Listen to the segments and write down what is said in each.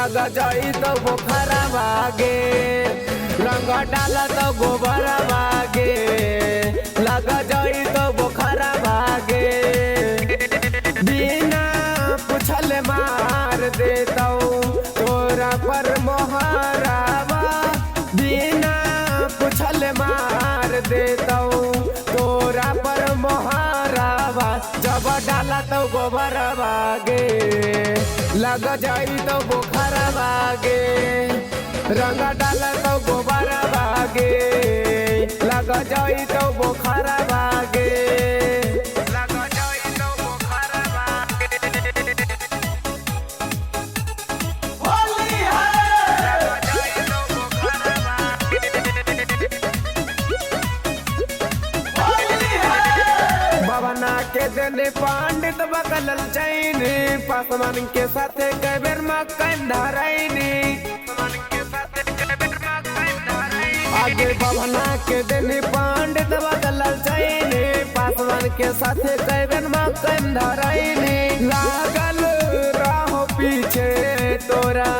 लग जाई तो बुखारा भागे, रंग डाला तो गोबर भागे, लग जाई तो बुखारा भागे। बिना पूछल मार देता तोरा पर मोहरावा, बिना पूछल मार देता तोरा पर मोहरावा। जब डाला तो गोबर भागे, लग जाई तो बुखार भागे, रंग डाला तो गोबर भागे, लग जाई तो बुखार भागे, लग जाई तो बुखार भागे। होली है लग जाई तो बुखार भागे, होली है। बवना के देने पंडित बकलल चैनी, पासवान के साथ कबर मकन धरैनी, आगे बवना के देने पंडित बकलल चैनी, पासवान के साथ कबर मकन धरैनी। लागल रहो पीछे तोरा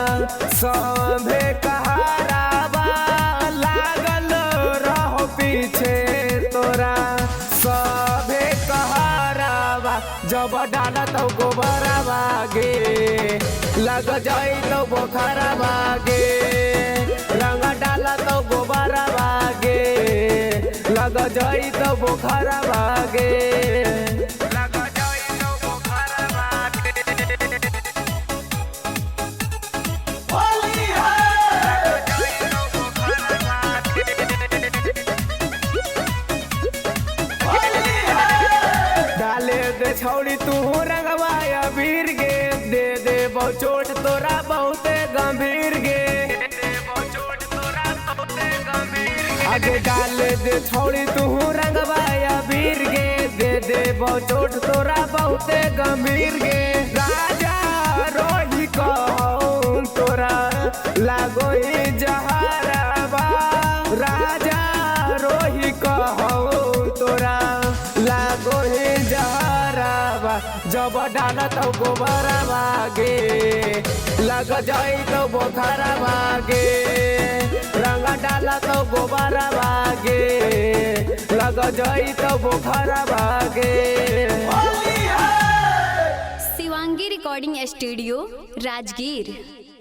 सभे कहारावा, लागल रहो पीछे तोरा सभे कहारावा। जब डाला तो गोबर भागे, लग जाई तो बुखार भागे, रंग डाला तो गोबर भागे, लग जाई तो बुखार भागे, लग जाई तो बुखार भागे। होली है लग जाई तो बुखार भागे, होली है। डाले दे छौड़ी तू रंगवाया वीर गे, दे दे बहु चोट तोरा बहुते गंभीर गे, आगे डाले दे छौड़ी तू रंगवाया वीर गे, दे दे बहु चोट तोरा बहुते गंभीर गे। राजा रोही कहूँ तोरा लागो जहरावा, राजा रोही कहूँ तोरा लागो जहरावा। जब डाला तो गोबर भागे, लग जाई तो बुखार भागे, रंग डाला तो गोबर भागे, लग जाई तो बुखार भागे। Shivangi recording studio Rajgir.